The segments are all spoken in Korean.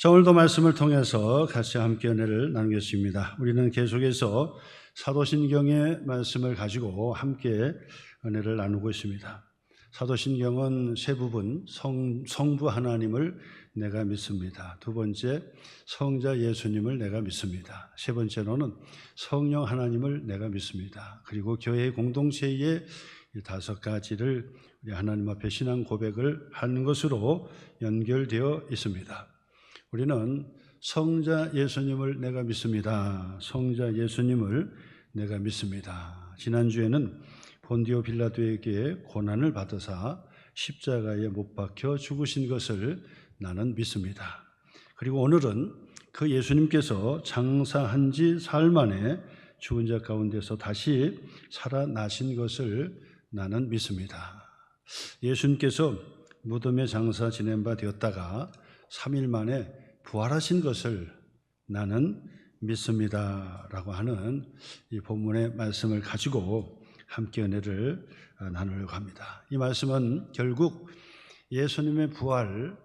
자, 오늘도 말씀을 통해서 같이 함께 은혜를 나누겠습니다. 우리는 계속해서 사도신경의 말씀을 가지고 함께 은혜를 나누고 있습니다. 사도신경은 세 부분, 성부 하나님을 내가 믿습니다. 두 번째, 성자 예수님을 내가 믿습니다. 세 번째로는 성령 하나님을 내가 믿습니다. 그리고 교회 공동체의 이 다섯 가지를 우리 하나님 앞에 신앙 고백을 하는 것으로 연결되어 있습니다. 우리는 성자 예수님을 내가 믿습니다. 성자 예수님을 내가 믿습니다. 지난주에는 본디오 빌라도에게 고난을 받으사 십자가에 못 박혀 죽으신 것을 나는 믿습니다. 그리고 오늘은 그 예수님께서 장사한 지 사흘 만에 죽은 자 가운데서 다시 살아나신 것을 나는 믿습니다. 예수님께서 무덤에 장사 지낸 바 되었다가 3일 만에 부활하신 것을 나는 믿습니다 라고 하는 이 본문의 말씀을 가지고 함께 은혜를 나누려고 합니다. 이 말씀은 결국 예수님의 부활을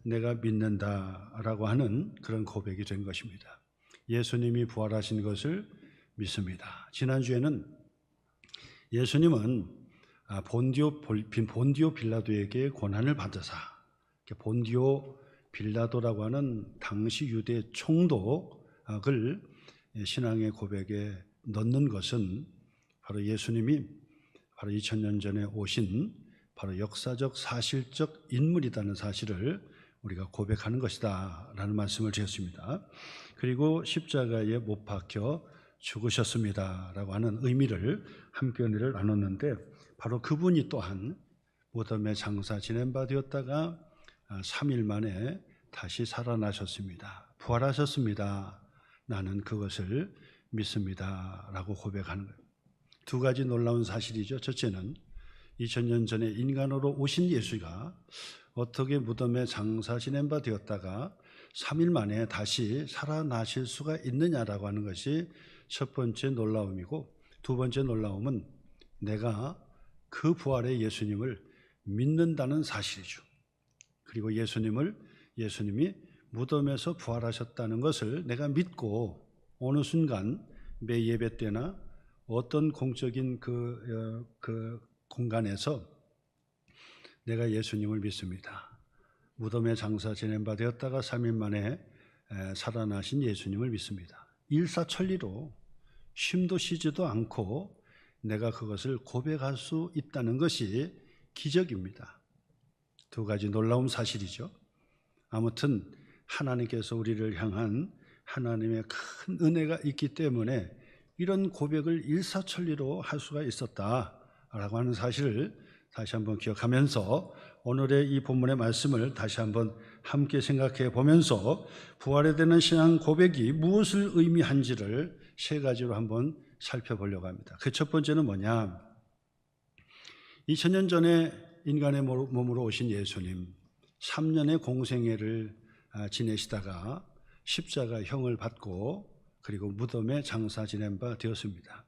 내가 믿는다라고 하는 그런 고백이 된 것입니다. 예수님이 부활하신 것을 믿습니다. 지난주에는 예수님은 본디오 빌라도에게 고난을 받으사, 본디오 빌라도라고 하는 당시 유대 총독을 신앙의 고백에 넣는 것은 바로 예수님이 바로 2000년 전에 오신 바로 역사적 사실적 인물이라는 사실을 우리가 고백하는 것이다 라는 말씀을 드렸습니다. 그리고 십자가에 못 박혀 죽으셨습니다 라고 하는 의미를 함께 은혜를 나눴는데, 바로 그분이 또한 무덤에 장사 지낸 바 되었다가 3일 만에 다시 살아나셨습니다. 부활하셨습니다. 나는 그것을 믿습니다 라고 고백하는 거예요. 두 가지 놀라운 사실이죠. 첫째는 2000년 전에 인간으로 오신 예수가 어떻게 무덤에 장사 지낸 바 되었다가 3일 만에 다시 살아나실 수가 있느냐라고 하는 것이 첫 번째 놀라움이고, 두 번째 놀라움은 내가 그 부활의 예수님을 믿는다는 사실이죠. 그리고 예수님이 무덤에서 부활하셨다는 것을 내가 믿고 어느 순간 매 예배 때나 어떤 공적인 그 공간에서 내가 예수님을 믿습니다. 무덤에 장사 지낸 바 되었다가 3일 만에 살아나신 예수님을 믿습니다. 일사천리로 쉼도 쉬지도 않고 내가 그것을 고백할 수 있다는 것이 기적입니다. 두 가지 놀라운 사실이죠. 아무튼 하나님께서 우리를 향한 하나님의 큰 은혜가 있기 때문에 이런 고백을 일사천리로 할 수가 있었다라고 하는 사실을 다시 한번 기억하면서 오늘의 이 본문의 말씀을 다시 한번 함께 생각해 보면서 부활에 대한 신앙 고백이 무엇을 의미한지를 세 가지로 한번 살펴보려고 합니다. 그 첫 번째는 뭐냐? 2000년 전에 인간의 몸으로 오신 예수님, 3년의 공생애를 지내시다가 십자가형을 받고 그리고 무덤에 장사 지낸 바 되었습니다.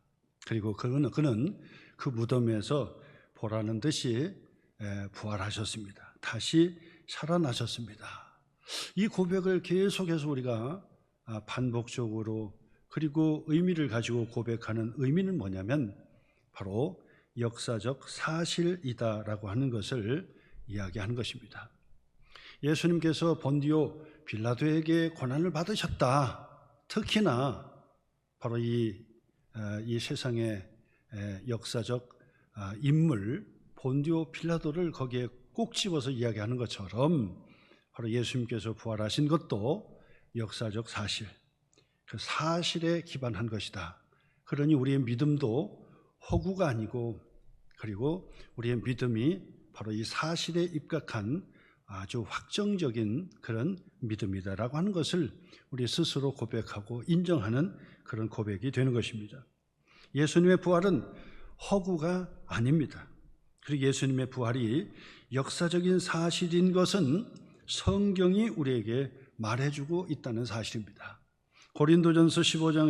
그리고 그는 그 무덤에서 보라는 듯이 부활하셨습니다. 다시 살아나셨습니다. 이 고백을 계속해서 우리가 반복적으로 그리고 의미를 가지고 고백하는 의미는 뭐냐면 바로 역사적 사실이다라고 하는 것을 이야기하는 것입니다. 예수님께서 본디오 빌라도에게 고난을 받으셨다. 특히나 바로 이 세상의 역사적 인물 본디오 빌라도를 거기에 꼭 집어서 이야기하는 것처럼 바로 예수님께서 부활하신 것도 역사적 사실, 그 사실에 기반한 것이다. 그러니 우리의 믿음도 허구가 아니고, 그리고 우리의 믿음이 바로 이 사실에 입각한 아주 확정적인 그런 믿음이다라고 하는 것을 우리 스스로 고백하고 인정하는 그런 고백이 되는 것입니다. 예수님의 부활은 허구가 아닙니다. 그리고 예수님의 부활이 역사적인 사실인 것은 성경이 우리에게 말해주고 있다는 사실입니다. 고린도전서 15장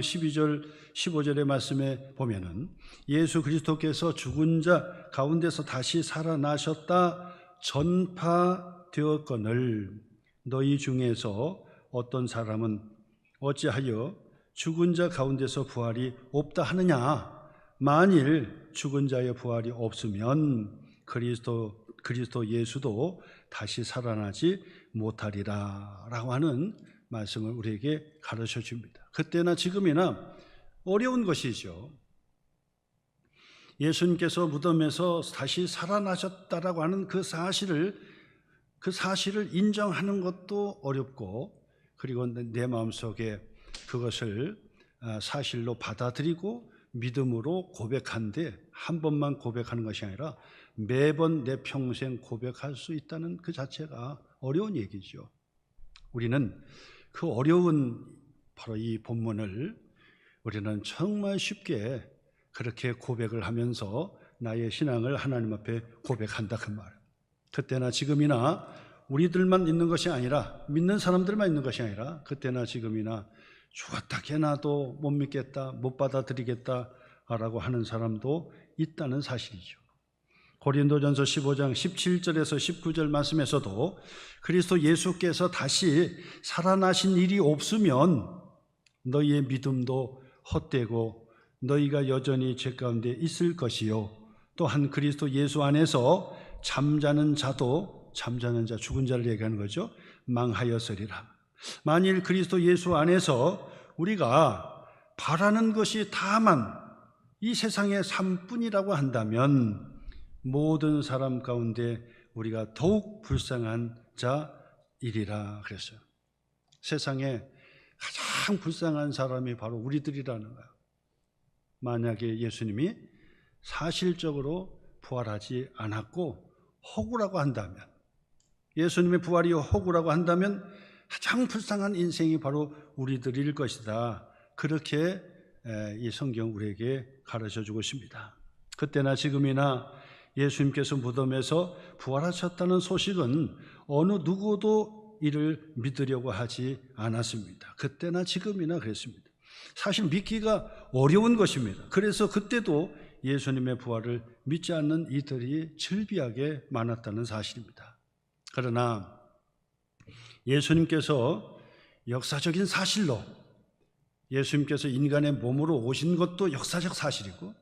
15절의 말씀에 보면은 예수 그리스도께서 죽은 자 가운데서 다시 살아나셨다 전파되었거늘 너희 중에서 어떤 사람은 어찌하여 죽은 자 가운데서 부활이 없다 하느냐? 만일 죽은 자의 부활이 없으면 그리스도 예수도 다시 살아나지 못하리라 라고 하는 말씀을 우리에게 가르쳐 줍니다. 그때나 지금이나 어려운 것이죠. 예수님께서 무덤에서 다시 살아나셨다라고 하는 그 사실을 인정하는 것도 어렵고, 그리고 내 마음속에 그것을 사실로 받아들이고 믿음으로 고백한데, 한 번만 고백하는 것이 아니라 매번 내 평생 고백할 수 있다는 그 자체가 어려운 얘기죠. 우리는 그 어려운 바로 이 본문을 우리는 정말 쉽게 그렇게 고백을 하면서 나의 신앙을 하나님 앞에 고백한다 그 말. 그때나 지금이나 우리들만 있는 것이 아니라, 믿는 사람들만 있는 것이 아니라, 그때나 지금이나 죽었다 깨나도 못 믿겠다, 못 받아들이겠다 라고 하는 사람도 있다는 사실이죠. 고린도전서 15장 17절에서 19절 말씀에서도 그리스도 예수께서 다시 살아나신 일이 없으면 너희의 믿음도 헛되고 너희가 여전히 죄 가운데 있을 것이요, 또한 그리스도 예수 안에서 잠자는 자도, 잠자는 자, 죽은 자를 얘기하는 거죠, 망하였으리라. 만일 그리스도 예수 안에서 우리가 바라는 것이 다만 이 세상의 삶뿐이라고 한다면 모든 사람 가운데 우리가 더욱 불쌍한 자이리라 그랬어요. 세상에 가장 불쌍한 사람이 바로 우리들이라는 거예요. 만약에 예수님이 사실적으로 부활하지 않았고 허구라고 한다면, 예수님의 부활이 허구라고 한다면 가장 불쌍한 인생이 바로 우리들일 것이다. 그렇게 이 성경 우리에게 가르쳐주고 있습니다. 그때나 지금이나 예수님께서 무덤에서 부활하셨다는 소식은 어느 누구도 이를 믿으려고 하지 않았습니다. 그때나 지금이나 그랬습니다. 사실 믿기가 어려운 것입니다. 그래서 그때도 예수님의 부활을 믿지 않는 이들이 즐비하게 많았다는 사실입니다. 그러나 예수님께서 역사적인 사실로, 예수님께서 인간의 몸으로 오신 것도 역사적 사실이고,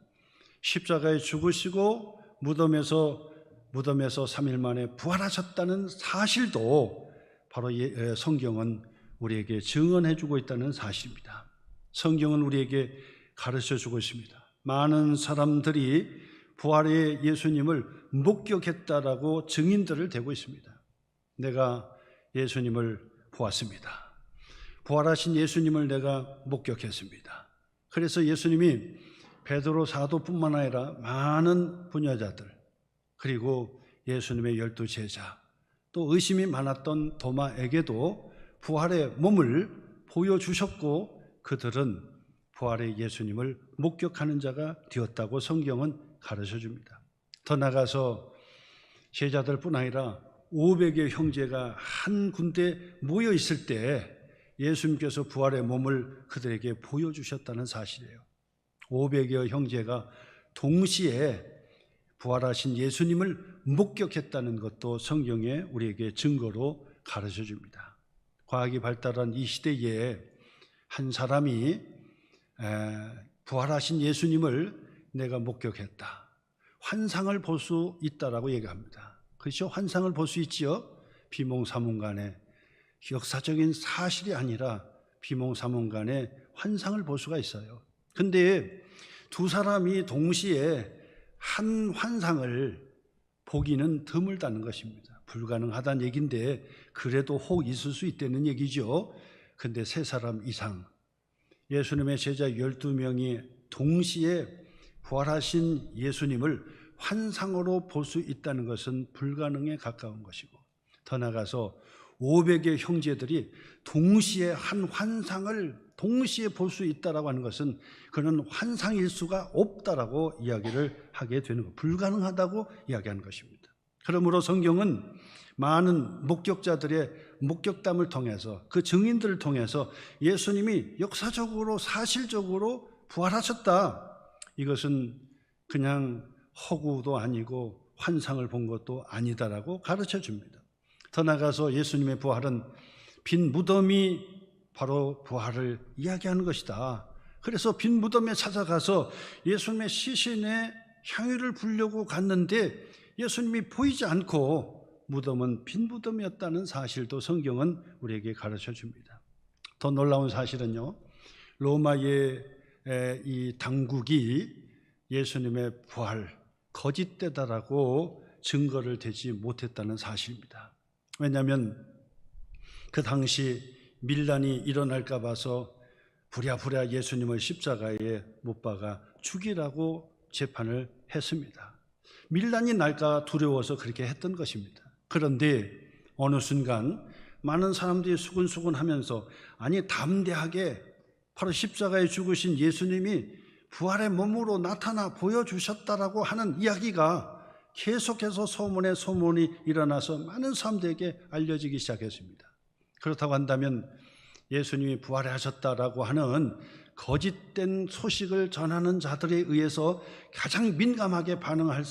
십자가에 죽으시고 무덤에서 3일 만에 부활하셨다는 사실도 바로 성경은 우리에게 증언해 주고 있다는 사실입니다. 성경은 우리에게 가르쳐 주고 있습니다. 많은 사람들이 부활의 예수님을 목격했다라고 증인들을 대고 있습니다. 내가 예수님을 보았습니다. 부활하신 예수님을 내가 목격했습니다. 그래서 예수님이 베드로 사도뿐만 아니라 많은 부녀자들, 그리고 예수님의 12제자, 또 의심이 많았던 도마에게도 부활의 몸을 보여주셨고, 그들은 부활의 예수님을 목격하는 자가 되었다고 성경은 가르쳐 줍니다. 더 나아가서 제자들뿐 아니라 500여 형제가 한 군데 모여 있을 때 예수님께서 부활의 몸을 그들에게 보여주셨다는 사실이에요. 500여 형제가 동시에 부활하신 예수님을 목격했다는 것도 성경에 우리에게 증거로 가르쳐 줍니다. 과학이 발달한 이 시대에 한 사람이 부활하신 예수님을 내가 목격했다, 환상을 볼 수 있다라고 얘기합니다. 그렇죠? 환상을 볼 수 있지요. 비몽사몽간에, 역사적인 사실이 아니라 비몽사몽간에 환상을 볼 수가 있어요. 근데 두 사람이 동시에 한 환상을 보기는 드물다는 것입니다. 불가능하다는 얘기인데 그래도 혹 있을 수 있다는 얘기죠. 근데 세 사람 이상, 예수님의 제자 12명이 동시에 부활하신 예수님을 환상으로 볼 수 있다는 것은 불가능에 가까운 것이고, 더 나아가서 500의 형제들이 동시에 한 환상을 동시에 볼 수 있다라고 하는 것은 그는 환상일 수가 없다라고 이야기를 하게 되는 것, 불가능하다고 이야기하는 것입니다. 그러므로 성경은 많은 목격자들의 목격담을 통해서, 그 증인들을 통해서 예수님이 역사적으로 사실적으로 부활하셨다, 이것은 그냥 허구도 아니고 환상을 본 것도 아니다라고 가르쳐 줍니다. 더 나아가서 예수님의 부활은 빈 무덤이 바로 부활을 이야기하는 것이다. 그래서 빈 무덤에 찾아가서 예수님의 시신에 향유를 부려고 갔는데 예수님이 보이지 않고 무덤은 빈 무덤이었다는 사실도 성경은 우리에게 가르쳐 줍니다. 더 놀라운 사실은요, 로마의 이 당국이 예수님의 부활, 거짓되다라고 증거를 대지 못했다는 사실입니다. 왜냐하면 그 당시 밀란이 일어날까 봐서 부랴부랴 예수님을 십자가에 못 박아 죽이라고 재판을 했습니다. 밀란이 날까 두려워서 그렇게 했던 것입니다. 그런데 어느 순간 많은 사람들이 수근수근하면서 아니 담대하게 바로 십자가에 죽으신 예수님이 부활의 몸으로 나타나 보여주셨다라고 하는 이야기가 계속해서 소문이 일어나서 많은 사람들에게 알려지기 시작했습니다. 그렇다고 한다면 예수님이 부활하셨다라고 하는 거짓된 소식을 전하는 자들에 의해서 가장 민감하게 반응한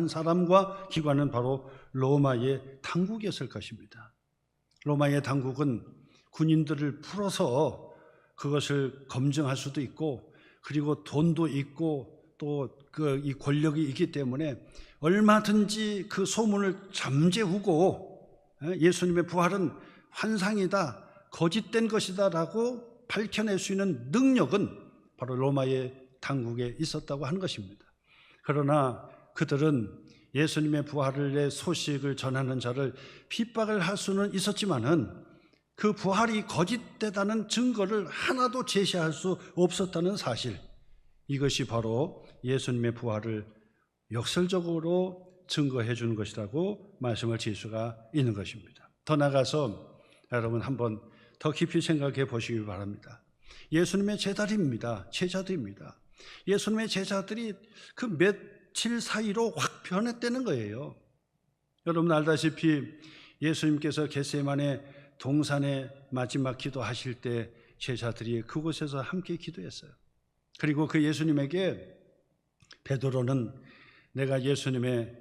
사람과 기관은 바로 로마의 당국이었을 것입니다. 로마의 당국은 군인들을 풀어서 그것을 검증할 수도 있고, 그리고 돈도 있고 또 이 권력이 있기 때문에 얼마든지 그 소문을 잠재우고 예수님의 부활은 환상이다, 거짓된 것이다 라고 밝혀낼 수 있는 능력은 바로 로마의 당국에 있었다고 하는 것입니다. 그러나 그들은 예수님의 부활의 소식을 전하는 자를 핍박을 할 수는 있었지만은 그 부활이 거짓되다는 증거를 하나도 제시할 수 없었다는 사실, 이것이 바로 예수님의 부활을 역설적으로 증거해 주는 것이라고 말씀을 드릴 수가 있는 것입니다. 더 나아가서 여러분 한번 더 깊이 생각해 보시기 바랍니다. 예수님의 제자들입니다. 예수님의 제자들이 그 며칠 사이로 확 변했다는 거예요. 여러분 알다시피 예수님께서 겟세마네 동산에 마지막 기도하실 때 제자들이 그곳에서 함께 기도했어요. 그리고 그 예수님에게 베드로는 내가 예수님의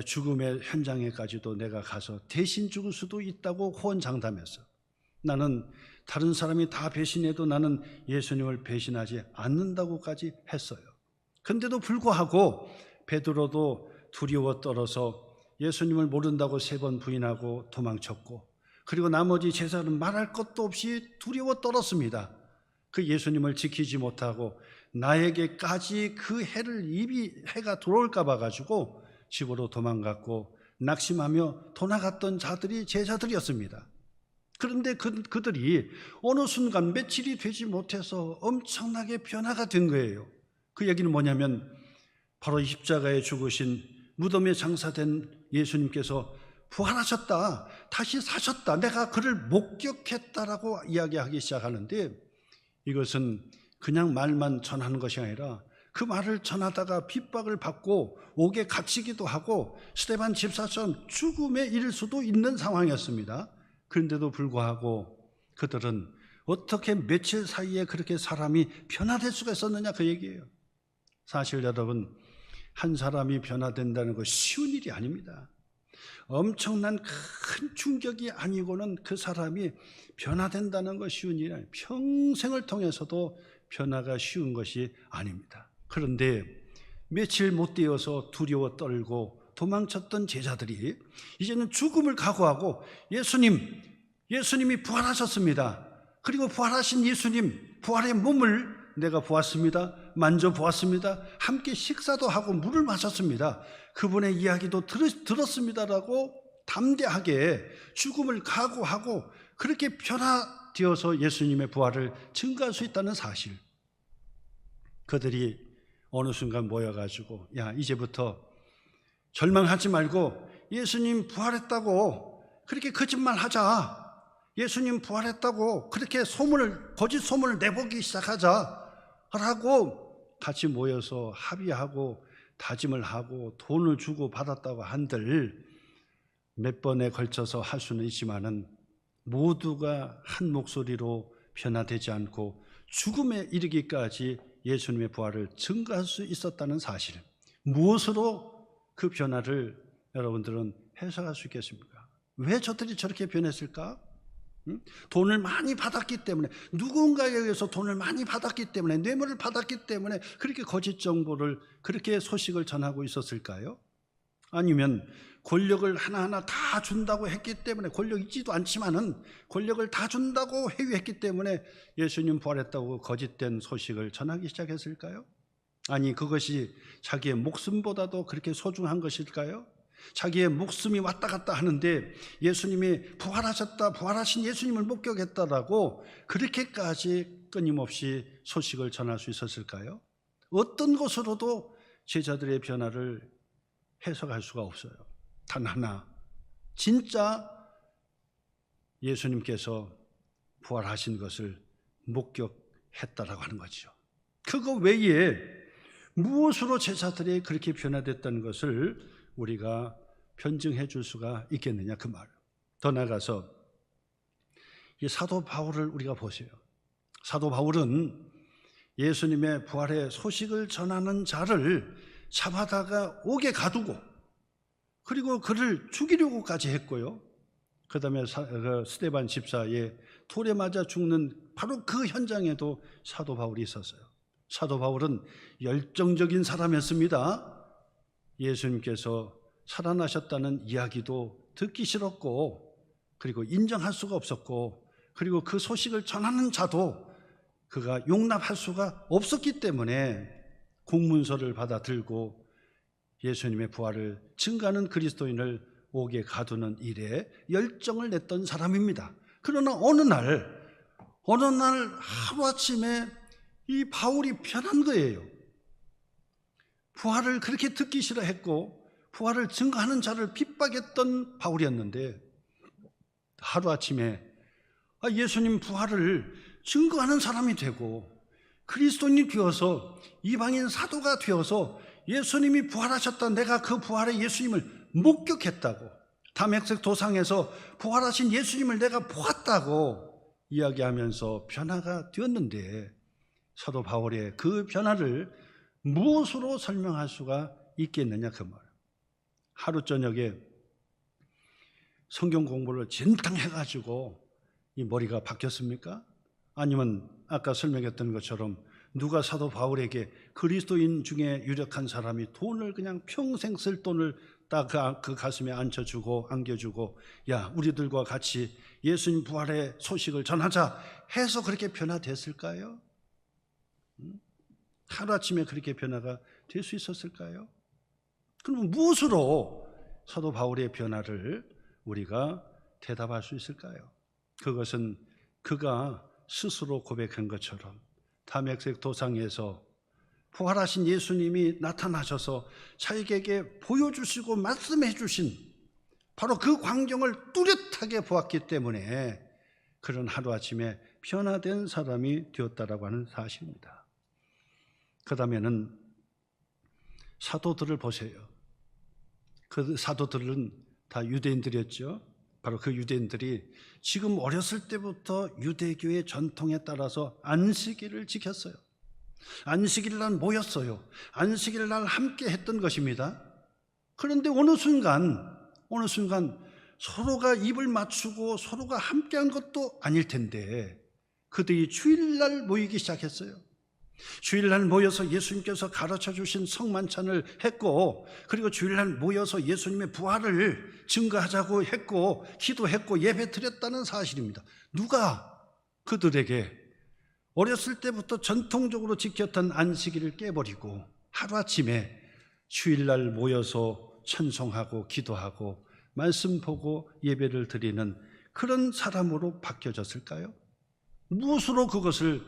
죽음의 현장에까지도 내가 가서 대신 죽을 수도 있다고 호언장담했어. 나는 다른 사람이 다 배신해도 나는 예수님을 배신하지 않는다고까지 했어요. 그런데도 불구하고 베드로도 두려워 떨어서 예수님을 모른다고 3번 부인하고 도망쳤고, 그리고 나머지 제자는 말할 것도 없이 두려워 떨었습니다. 그 예수님을 지키지 못하고 나에게까지 그 해가 들어올까 봐 가지고 집으로 도망갔고 낙심하며 도나갔던 자들이 제자들이었습니다. 그런데 그들이 어느 순간 며칠이 되지 못해서 엄청나게 변화가 된 거예요. 그 얘기는 뭐냐면 바로 십자가에 죽으신 무덤에 장사된 예수님께서 부활하셨다, 다시 사셨다, 내가 그를 목격했다라고 이야기하기 시작하는데, 이것은 그냥 말만 전하는 것이 아니라 그 말을 전하다가 핍박을 받고 옥에 갇히기도 하고 스데반 집사처럼 죽음에 이를 수도 있는 상황이었습니다. 그런데도 불구하고 그들은 어떻게 며칠 사이에 그렇게 사람이 변화될 수가 있었느냐, 그 얘기예요. 사실 여러분, 한 사람이 변화된다는 거 쉬운 일이 아닙니다. 엄청난 큰 충격이 아니고는 그 사람이 변화된다는 거 쉬운 일이 아니에요. 평생을 통해서도 변화가 쉬운 것이 아닙니다. 그런데 며칠 못 되어서 두려워 떨고 도망쳤던 제자들이 이제는 죽음을 각오하고 예수님이 부활하셨습니다. 그리고 부활하신 예수님, 부활의 몸을 내가 보았습니다. 만져보았습니다. 함께 식사도 하고 물을 마셨습니다. 그분의 이야기도 들었습니다라고 담대하게 죽음을 각오하고 그렇게 변화되어서 예수님의 부활을 증거할 수 있다는 사실, 그들이 어느 순간 모여가지고 야, 이제부터 절망하지 말고 예수님 부활했다고 그렇게 거짓말하자, 예수님 부활했다고 그렇게 거짓 소문을 내보기 시작하자 라고 같이 모여서 합의하고 다짐을 하고 돈을 주고 받았다고 한들 몇 번에 걸쳐서 할 수는 있지만은 모두가 한 목소리로 변화되지 않고 죽음에 이르기까지 예수님의 부활을 증거할 수 있었다는 사실, 무엇으로 그 변화를 여러분들은 해석할 수 있겠습니까? 왜 저들이 저렇게 변했을까? 돈을 많이 받았기 때문에, 누군가에 의해서 돈을 많이 받았기 때문에, 뇌물을 받았기 때문에 그렇게 거짓 정보를, 그렇게 소식을 전하고 있었을까요? 아니면 권력을 하나하나 다 준다고 했기 때문에, 권력 있지도 않지만은 권력을 다 준다고 회유했기 때문에 예수님 부활했다고 거짓된 소식을 전하기 시작했을까요? 아니, 그것이 자기의 목숨보다도 그렇게 소중한 것일까요? 자기의 목숨이 왔다 갔다 하는데 예수님이 부활하셨다, 부활하신 예수님을 목격했다라고 그렇게까지 끊임없이 소식을 전할 수 있었을까요? 어떤 것으로도 제자들의 변화를 해석할 수가 없어요. 단 하나, 진짜 예수님께서 부활하신 것을 목격했다라고 하는 거죠. 그거 외에 무엇으로 제자들이 그렇게 변화됐다는 것을 우리가 변증해 줄 수가 있겠느냐, 그 말. 더 나아가서 이 사도 바울을 우리가 보세요. 사도 바울은 예수님의 부활의 소식을 전하는 자를 잡아다가 옥에 가두고, 그리고 그를 죽이려고까지 했고요. 그 다음에 스데반 집사의 돌에 맞아 죽는 바로 그 현장에도 사도 바울이 있었어요. 사도 바울은 열정적인 사람이었습니다. 예수님께서 살아나셨다는 이야기도 듣기 싫었고, 그리고 인정할 수가 없었고, 그리고 그 소식을 전하는 자도 그가 용납할 수가 없었기 때문에 공문서를 받아 들고 예수님의 부활을 증거하는 그리스도인을 옥에 가두는 일에 열정을 냈던 사람입니다. 그러나 어느 날 하루아침에 이 바울이 변한 거예요. 부활을 그렇게 듣기 싫어했고 부활을 증거하는 자를 핍박했던 바울이었는데, 하루아침에 예수님 부활을 증거하는 사람이 되고 그리스도인이 되어서 이방인 사도가 되어서 예수님이 부활하셨다, 내가 그 부활의 예수님을 목격했다고, 다메섹 도상에서 부활하신 예수님을 내가 보았다고 이야기하면서 변화가 되었는데, 사도 바울의 그 변화를 무엇으로 설명할 수가 있겠느냐, 그 말. 하루 저녁에 성경 공부를 진탕 해가지고 이 머리가 바뀌었습니까? 아니면 아까 설명했던 것처럼 누가 사도 바울에게 그리스도인 중에 유력한 사람이 돈을, 그냥 평생 쓸 돈을 딱 그 가슴에 안겨주고 야, 우리들과 같이 예수님 부활의 소식을 전하자 해서 그렇게 변화됐을까요? 하루아침에 그렇게 변화가 될 수 있었을까요? 그럼 무엇으로 사도 바울의 변화를 우리가 대답할 수 있을까요? 그것은 그가 스스로 고백한 것처럼 다메섹 도상에서 부활하신 예수님이 나타나셔서 자기에게 보여주시고 말씀해 주신 바로 그 광경을 뚜렷하게 보았기 때문에 그런 하루아침에 변화된 사람이 되었다라고 하는 사실입니다. 그 다음에는 사도들을 보세요. 그 사도들은 다 유대인들이었죠. 바로 그 유대인들이 지금 어렸을 때부터 유대교의 전통에 따라서 안식일을 지켰어요. 안식일 날 모였어요. 안식일 날 함께 했던 것입니다. 그런데 어느 순간 서로가 입을 맞추고 서로가 함께한 것도 아닐 텐데 그들이 주일날 모이기 시작했어요. 주일날 모여서 예수님께서 가르쳐 주신 성만찬을 했고, 그리고 주일날 모여서 예수님의 부활을 증거하자고 했고, 기도했고, 예배 드렸다는 사실입니다. 누가 그들에게 어렸을 때부터 전통적으로 지켰던 안식일을 깨버리고 하루아침에 주일날 모여서 찬송하고 기도하고 말씀 보고 예배를 드리는 그런 사람으로 바뀌어졌을까요? 무엇으로 그것을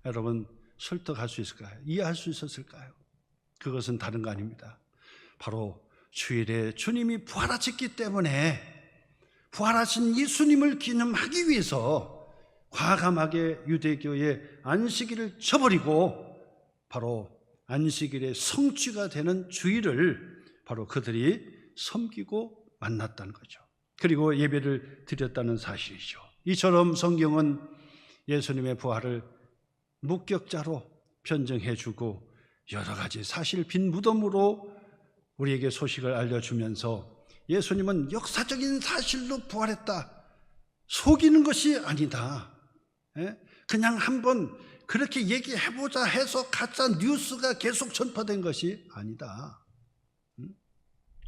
여러분 설득할 수 있을까요? 이해할 수 있었을까요? 그것은 다른 거 아닙니다. 바로 주일에 주님이 부활하셨기 때문에 부활하신 예수님을 기념하기 위해서 과감하게 유대교의 안식일을 저버리고 바로 안식일의 성취가 되는 주일을 바로 그들이 섬기고 만났다는 거죠. 그리고 예배를 드렸다는 사실이죠. 이처럼 성경은 예수님의 부활을 목격자로 변증해주고 여러 가지 사실 빈 무덤으로 우리에게 소식을 알려주면서 예수님은 역사적인 사실로 부활했다, 속이는 것이 아니다. 그냥 한번 그렇게 얘기해보자 해서 가짜 뉴스가 계속 전파된 것이 아니다.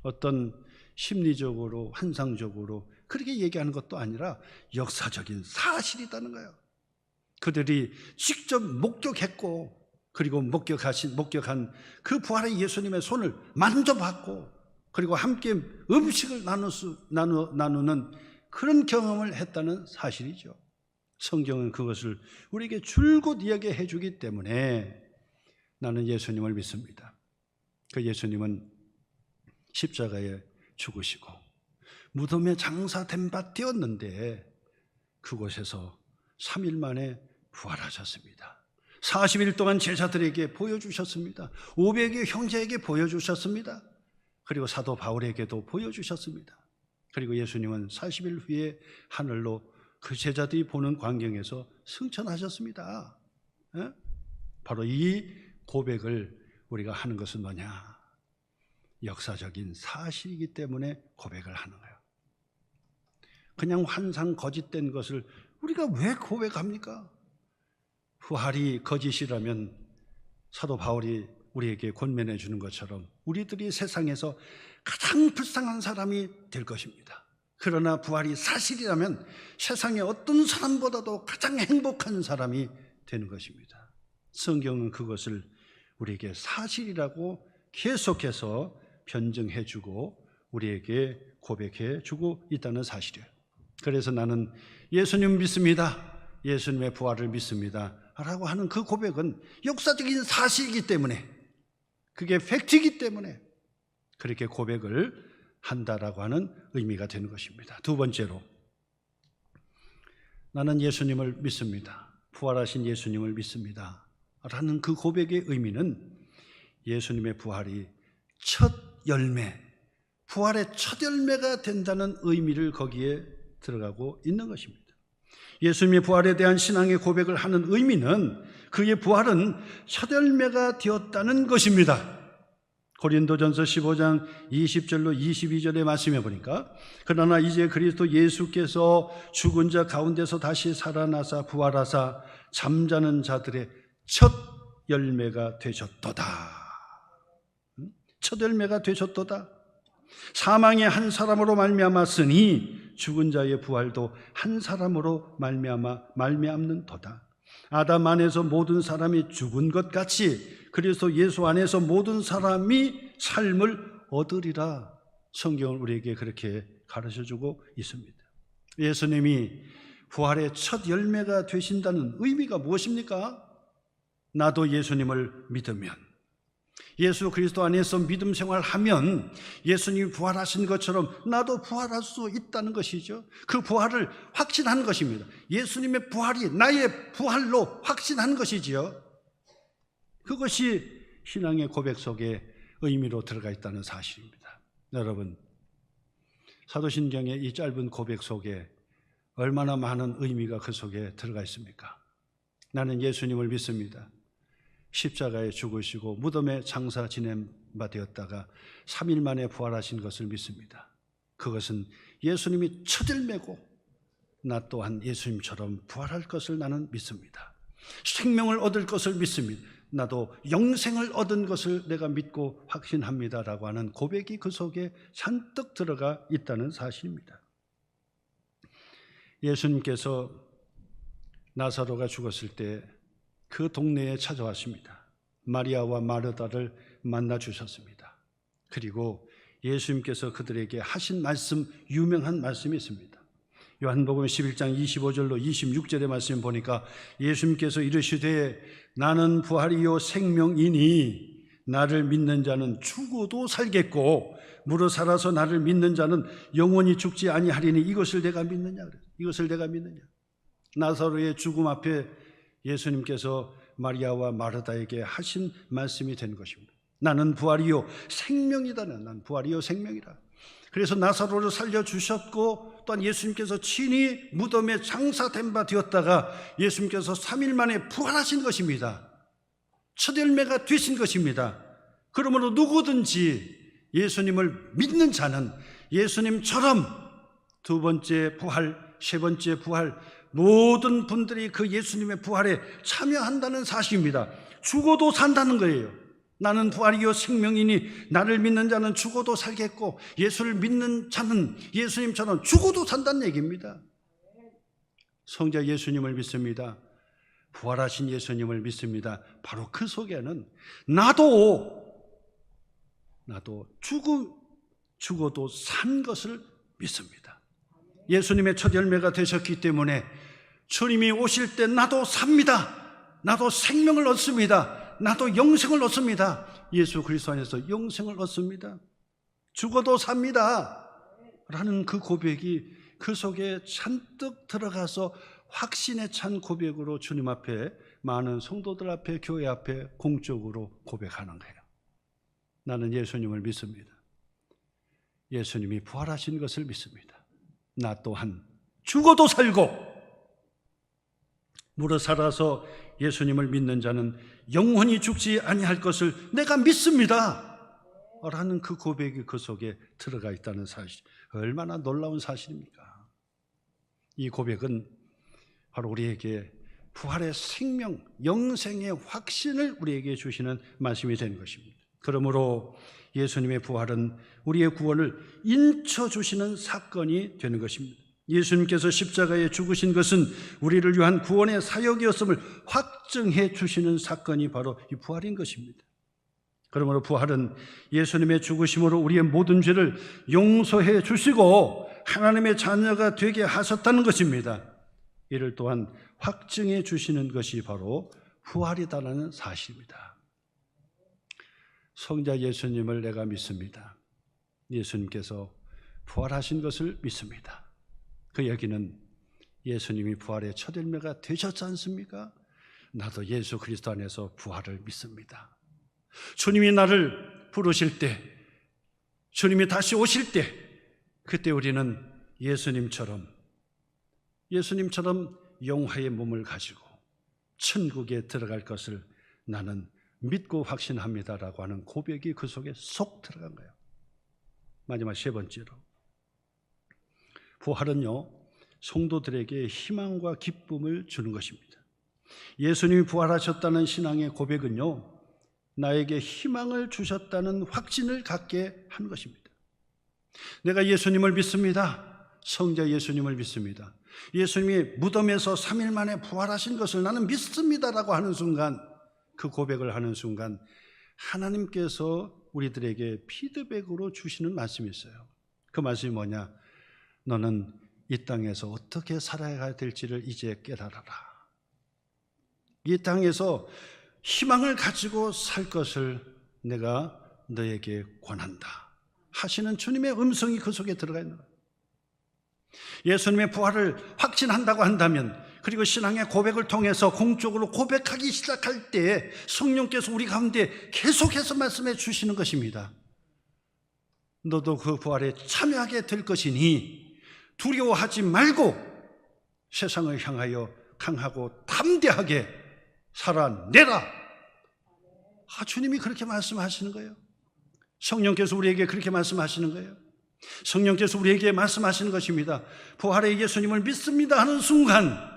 어떤 심리적으로 환상적으로 그렇게 얘기하는 것도 아니라 역사적인 사실이라는 거예요. 그들이 직접 목격했고, 그리고 목격한 그 부활의 예수님의 손을 만져봤고, 그리고 함께 음식을 나누는 그런 경험을 했다는 사실이죠. 성경은 그것을 우리에게 줄곧 이야기해 주기 때문에 나는 예수님을 믿습니다. 그 예수님은 십자가에 죽으시고 무덤에 장사된 바 되었는데 그곳에서 3일 만에 부활하셨습니다. 40일 동안 제자들에게 보여주셨습니다. 500의 형제에게 보여주셨습니다. 그리고 사도 바울에게도 보여주셨습니다. 그리고 예수님은 40일 후에 하늘로 그 제자들이 보는 광경에서 승천하셨습니다. 바로 이 고백을 우리가 하는 것은 뭐냐? 역사적인 사실이기 때문에 고백을 하는 거예요. 그냥 환상 거짓된 것을 우리가 왜 고백합니까? 부활이 거짓이라면 사도 바울이 우리에게 권면해 주는 것처럼 우리들이 세상에서 가장 불쌍한 사람이 될 것입니다. 그러나 부활이 사실이라면 세상의 어떤 사람보다도 가장 행복한 사람이 되는 것입니다. 성경은 그것을 우리에게 사실이라고 계속해서 변증해 주고 우리에게 고백해 주고 있다는 사실이에요. 그래서 나는 예수님 믿습니다, 예수님의 부활을 믿습니다 라고 하는 그 고백은 역사적인 사실이기 때문에, 그게 팩트이기 때문에 그렇게 고백을 한다라고 하는 의미가 되는 것입니다. 두 번째로, 나는 예수님을 믿습니다, 부활하신 예수님을 믿습니다 라는 그 고백의 의미는 예수님의 부활이 첫 열매, 부활의 첫 열매가 된다는 의미를 거기에 들어가고 있는 것입니다. 예수님의 부활에 대한 신앙의 고백을 하는 의미는 그의 부활은 첫 열매가 되었다는 것입니다. 고린도전서 15장 20절로 22절의 말씀해 보니까, 그러나 이제 그리스도 예수께서 죽은 자 가운데서 다시 살아나사 부활하사 잠자는 자들의 첫 열매가 되셨도다. 첫 열매가 되셨도다. 사망의 한 사람으로 말미암았으니 죽은 자의 부활도 한 사람으로 말미암는도다. 아담 안에서 모든 사람이 죽은 것 같이 그리스도 예수 안에서 모든 사람이 삶을 얻으리라. 성경은 우리에게 그렇게 가르쳐주고 있습니다. 예수님이 부활의 첫 열매가 되신다는 의미가 무엇입니까? 나도 예수님을 믿으면, 예수 그리스도 안에서 믿음 생활하면 예수님이 부활하신 것처럼 나도 부활할 수 있다는 것이죠. 그 부활을 확신하는 것입니다. 예수님의 부활이 나의 부활로 확신하는 것이지요. 그것이 신앙의 고백 속에 의미로 들어가 있다는 사실입니다. 여러분, 사도신경의 이 짧은 고백 속에 얼마나 많은 의미가 그 속에 들어가 있습니까? 나는 예수님을 믿습니다. 십자가에 죽으시고 무덤에 장사 지낸 바 되었다가 3일 만에 부활하신 것을 믿습니다. 그것은 예수님이 첫 열매고 나 또한 예수님처럼 부활할 것을 나는 믿습니다. 생명을 얻을 것을 믿습니다. 나도 영생을 얻은 것을 내가 믿고 확신합니다라고 하는 고백이 그 속에 잔뜩 들어가 있다는 사실입니다. 예수님께서 나사로가 죽었을 때 그 동네에 찾아왔습니다. 마리아와 마르다를 만나 주셨습니다. 그리고 예수님께서 그들에게 하신 말씀, 유명한 말씀이 있습니다. 요한복음 11장 25절로 26절의 말씀 보니까 예수님께서 이르시되 나는 부활이요 생명이니 나를 믿는 자는 죽어도 살겠고 무릇 살아서 나를 믿는 자는 영원히 죽지 아니하리니 이것을 내가 믿느냐. 이것을 내가 믿느냐. 나사로의 죽음 앞에 예수님께서 마리아와 마르다에게 하신 말씀이 된 것입니다. 나는 부활이요 생명이다. 난 부활이요 생명이다. 그래서 나사로를 살려주셨고 또한 예수님께서 친히 무덤에 장사된 바 되었다가 예수님께서 3일 만에 부활하신 것입니다. 첫 열매가 되신 것입니다. 그러므로 누구든지 예수님을 믿는 자는 예수님처럼 두 번째 부활, 세 번째 부활, 모든 분들이 그 예수님의 부활에 참여한다는 사실입니다. 죽어도 산다는 거예요. 나는 부활이요 생명이니 나를 믿는 자는 죽어도 살겠고, 예수를 믿는 자는 예수님처럼 죽어도 산다는 얘기입니다. 성자 예수님을 믿습니다. 부활하신 예수님을 믿습니다. 바로 그 속에는 나도 죽어도 산 것을 믿습니다. 예수님의 첫 열매가 되셨기 때문에 주님이 오실 때 나도 삽니다. 나도 생명을 얻습니다. 나도 영생을 얻습니다. 예수 그리스도 안에서 영생을 얻습니다. 죽어도 삽니다 라는 그 고백이 그 속에 잔뜩 들어가서 확신에 찬 고백으로 주님 앞에, 많은 성도들 앞에, 교회 앞에 공적으로 고백하는 거예요. 나는 예수님을 믿습니다. 예수님이 부활하신 것을 믿습니다. 나 또한 죽어도 살고 무릇 살아서 예수님을 믿는 자는 영원히 죽지 아니할 것을 내가 믿습니다 라는 그 고백이 그 속에 들어가 있다는 사실, 얼마나 놀라운 사실입니까? 이 고백은 바로 우리에게 부활의 생명, 영생의 확신을 우리에게 주시는 말씀이 되는 것입니다. 그러므로 예수님의 부활은 우리의 구원을 인쳐주시는 사건이 되는 것입니다. 예수님께서 십자가에 죽으신 것은 우리를 위한 구원의 사역이었음을 확증해 주시는 사건이 바로 이 부활인 것입니다. 그러므로 부활은 예수님의 죽으심으로 우리의 모든 죄를 용서해 주시고 하나님의 자녀가 되게 하셨다는 것입니다. 이를 또한 확증해 주시는 것이 바로 부활이다라는 사실입니다. 성자 예수님을 내가 믿습니다. 예수님께서 부활하신 것을 믿습니다. 그 얘기는 예수님이 부활의 첫 열매가 되셨지 않습니까? 나도 예수 그리스도 안에서 부활을 믿습니다. 주님이 나를 부르실 때, 주님이 다시 오실 때, 그때 우리는 예수님처럼 영화의 몸을 가지고 천국에 들어갈 것을 나는 믿고 확신합니다라고 하는 고백이 그 속에 쏙 들어간 거예요. 마지막 세 번째로, 부활은요, 성도들에게 희망과 기쁨을 주는 것입니다. 예수님이 부활하셨다는 신앙의 고백은요, 나에게 희망을 주셨다는 확신을 갖게 한 것입니다. 내가 예수님을 믿습니다. 성자 예수님을 믿습니다. 예수님이 무덤에서 3일 만에 부활하신 것을 나는 믿습니다라고 하는 순간, 그 고백을 하는 순간 하나님께서 우리들에게 피드백으로 주시는 말씀이 있어요. 그 말씀이 뭐냐? 너는 이 땅에서 어떻게 살아야 될지를 이제 깨달아라. 이 땅에서 희망을 가지고 살 것을 내가 너에게 권한다 하시는 주님의 음성이 그 속에 들어가 있는 거예요. 예수님의 부활을 확신한다고 한다면, 그리고 신앙의 고백을 통해서 공적으로 고백하기 시작할 때 성령께서 우리 가운데 계속해서 말씀해 주시는 것입니다. 너도 그 부활에 참여하게 될 것이니 두려워하지 말고 세상을 향하여 강하고 담대하게 살아내라. 주님이 그렇게 말씀하시는 거예요. 성령께서 우리에게 그렇게 말씀하시는 거예요. 성령께서 우리에게 말씀하시는 것입니다. 부활의 예수님을 믿습니다 하는 순간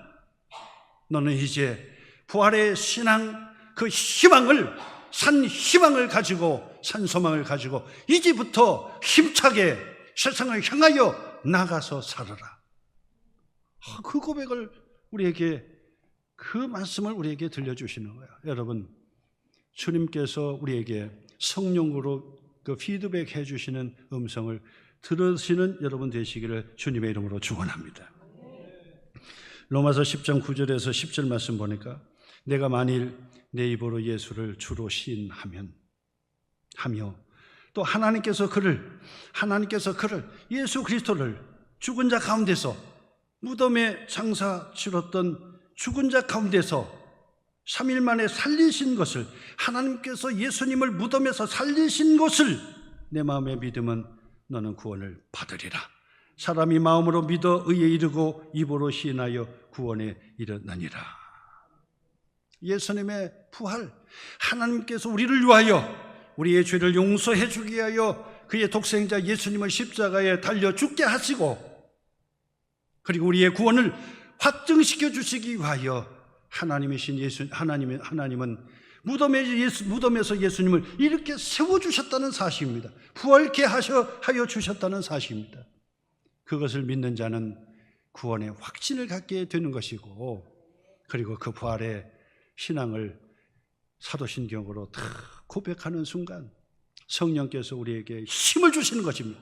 너는 이제 부활의 신앙, 그 희망을, 산 희망을 가지고, 산 소망을 가지고 이제부터 힘차게 세상을 향하여 나가서 살아라. 그 고백을 우리에게, 그 말씀을 우리에게 들려주시는 거예요. 여러분, 주님께서 우리에게 성령으로 그 피드백 해주시는 음성을 들으시는 여러분 되시기를 주님의 이름으로 축원합니다. 로마서 10장 9절에서 10절 말씀 보니까, 내가 만일 내 입으로 예수를 주로 시인하며 또 하나님께서 그를 예수 그리스도를 죽은 자 가운데서, 무덤에 장사 치렀던 죽은 자 가운데서 3일 만에 살리신 것을, 하나님께서 예수님을 무덤에서 살리신 것을 내 마음에 믿으면 너는 구원을 받으리라. 사람이 마음으로 믿어 의에 이르고 입으로 시인하여 구원에 이르느니라. 예수님의 부활, 하나님께서 우리를 위하여, 우리의 죄를 용서해 주기 위하여 그의 독생자 예수님을 십자가에 달려 죽게 하시고 그리고 우리의 구원을 확증시켜 주시기 위하여 하나님은 무덤에서 예수님을 이렇게 세워주셨다는 사실입니다. 부활케 하여 주셨다는 사실입니다. 그것을 믿는 자는 구원의 확신을 갖게 되는 것이고 그리고 그 부활의 신앙을 사도신경으로 다 고백하는 순간 성령께서 우리에게 힘을 주시는 것입니다.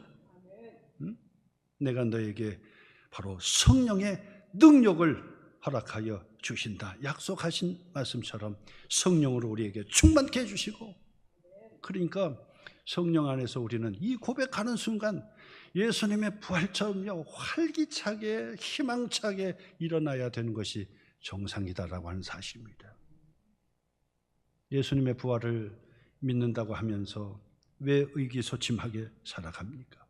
내가 너에게 바로 성령의 능력을 허락하여 주신다. 약속하신 말씀처럼 성령으로 우리에게 충만케 해주시고 그러니까 성령 안에서 우리는 이 고백하는 순간 예수님의 부활처럼요 활기차게 희망차게 일어나야 되는 것이 정상이다라고 하는 사실입니다. 예수님의 부활을 믿는다고 하면서 왜 의기소침하게 살아갑니까?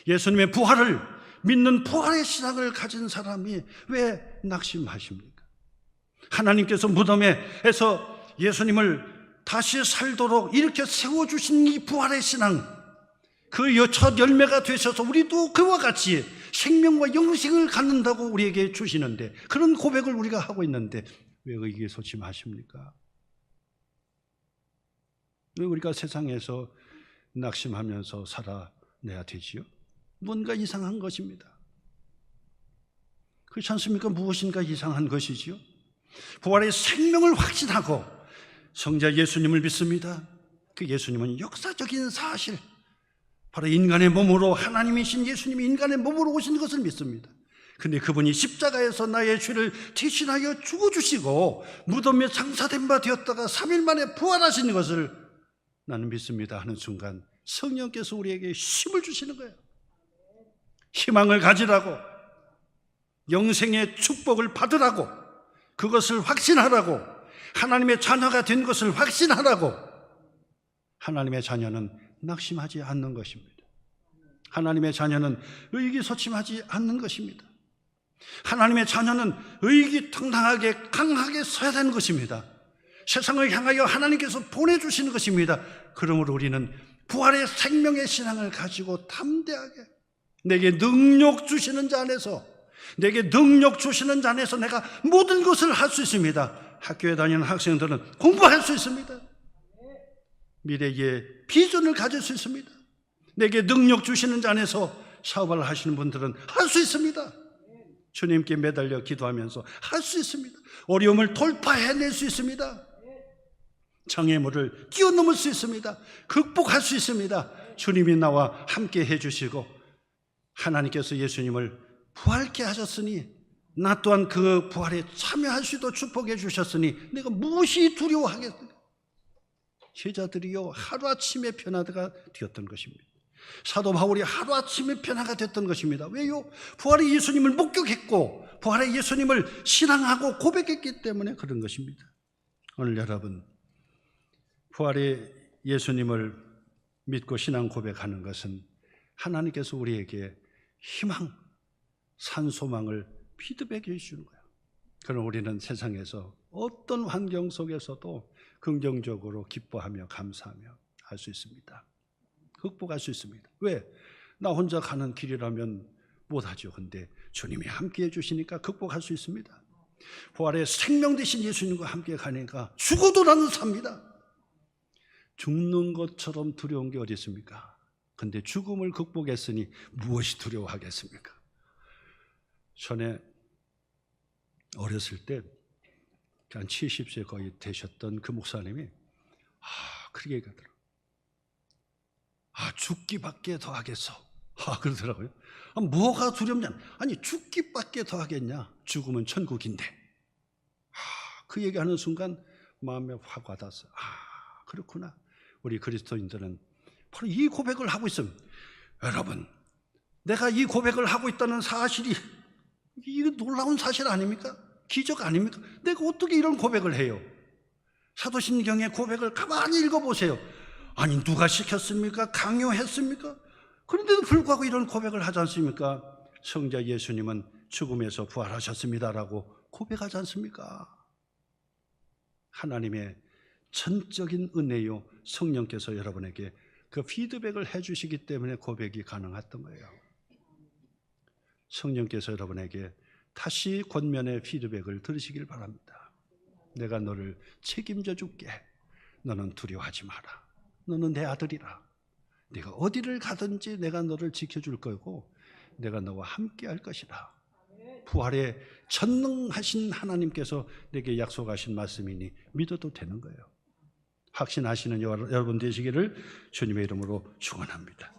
예수님의 부활을 믿는 부활의 신앙을 가진 사람이 왜 낙심하십니까? 하나님께서 무덤에서 예수님을 다시 살도록 이렇게 세워주신 이 부활의 신앙, 그 첫 열매가 되셔서 우리도 그와 같이 생명과 영생을 갖는다고 우리에게 주시는데 그런 고백을 우리가 하고 있는데 왜 의기소침하십니까? 왜 우리가 세상에서 낙심하면서 살아내야 되지요? 뭔가 이상한 것입니다. 그렇지 않습니까? 무엇인가 이상한 것이지요. 부활의 생명을 확신하고 성자 예수님을 믿습니다. 그 예수님은 역사적인 사실, 바로 인간의 몸으로 하나님이신 예수님이 인간의 몸으로 오신 것을 믿습니다. 근데 그분이 십자가에서 나의 죄를 대신하여 죽어주시고 무덤에 장사된 바 되었다가 3일 만에 부활하시는 것을 나는 믿습니다 하는 순간 성령께서 우리에게 힘을 주시는 거예요. 희망을 가지라고, 영생의 축복을 받으라고, 그것을 확신하라고, 하나님의 자녀가 된 것을 확신하라고. 하나님의 자녀는 낙심하지 않는 것입니다. 하나님의 자녀는 의기소침하지 않는 것입니다. 하나님의 자녀는 의기당당하게 강하게 서야 되는 것입니다. 세상을 향하여 하나님께서 보내주시는 것입니다. 그러므로 우리는 부활의 생명의 신앙을 가지고 담대하게 내게 능력 주시는 자 안에서, 내게 능력 주시는 자 안에서 내가 모든 것을 할 수 있습니다. 학교에 다니는 학생들은 공부할 수 있습니다. 미래의 비전을 가질 수 있습니다. 내게 능력 주시는 자 안에서 사업을 하시는 분들은 할 수 있습니다. 주님께 매달려 기도하면서 할 수 있습니다. 어려움을 돌파해낼 수 있습니다. 장애물을 뛰어넘을 수 있습니다. 극복할 수 있습니다. 주님이 나와 함께 해주시고 하나님께서 예수님을 부활케 하셨으니 나 또한 그 부활에 참여할 수 있도록 축복해 주셨으니 내가 무엇이 두려워하겠습니까? 제자들이요 하루아침에 변화가 되었던 것입니다. 사도 바울이 하루아침에 변화가 됐던 것입니다. 왜요? 부활의 예수님을 목격했고 부활의 예수님을 신앙하고 고백했기 때문에 그런 것입니다. 오늘 여러분, 부활의 예수님을 믿고 신앙 고백하는 것은 하나님께서 우리에게 희망, 산소망을 피드백해 주시는 거예요. 그럼 우리는 세상에서 어떤 환경 속에서도 긍정적으로 기뻐하며 감사하며 할 수 있습니다. 극복할 수 있습니다. 왜? 나 혼자 가는 길이라면 못하죠. 근데 주님이 함께 해주시니까 극복할 수 있습니다. 부활의 생명 되신 예수님과 함께 가니까 죽어도 나는 삽니다. 죽는 것처럼 두려운 게 어디 있습니까? 근데 죽음을 극복했으니 무엇이 두려워하겠습니까? 전에 어렸을 때 한 70세 거의 되셨던 그 목사님이 그렇게 얘기하더라고요. 죽기밖에 더 하겠어. 그러더라고요. 뭐가 두렵냐? 아니 죽기밖에 더 하겠냐? 죽음은 천국인데. 그 얘기하는 순간 마음에 확 와닿았어요. 그렇구나. 우리 그리스도인들은 바로 이 고백을 하고 있습니다. 여러분, 내가 이 고백을 하고 있다는 사실이 이거 놀라운 사실 아닙니까? 기적 아닙니까? 내가 어떻게 이런 고백을 해요? 사도신경의 고백을 가만히 읽어보세요. 아니 누가 시켰습니까? 강요했습니까? 그런데도 불구하고 이런 고백을 하지 않습니까? 성자 예수님은 죽음에서 부활하셨습니다라고 고백하지 않습니까? 하나님의 전적인 은혜요, 성령께서 여러분에게 그 피드백을 해주시기 때문에 고백이 가능했던 거예요. 성령께서 여러분에게 다시 권면의 피드백을 들으시길 바랍니다. 내가 너를 책임져 줄게. 너는 두려워하지 마라. 너는 내 아들이라. 내가 어디를 가든지 내가 너를 지켜줄 거고 내가 너와 함께 할 것이라. 부활의 전능하신 하나님께서 내게 약속하신 말씀이니 믿어도 되는 거예요. 확신하시는 여러분 되시기를 주님의 이름으로 축원합니다.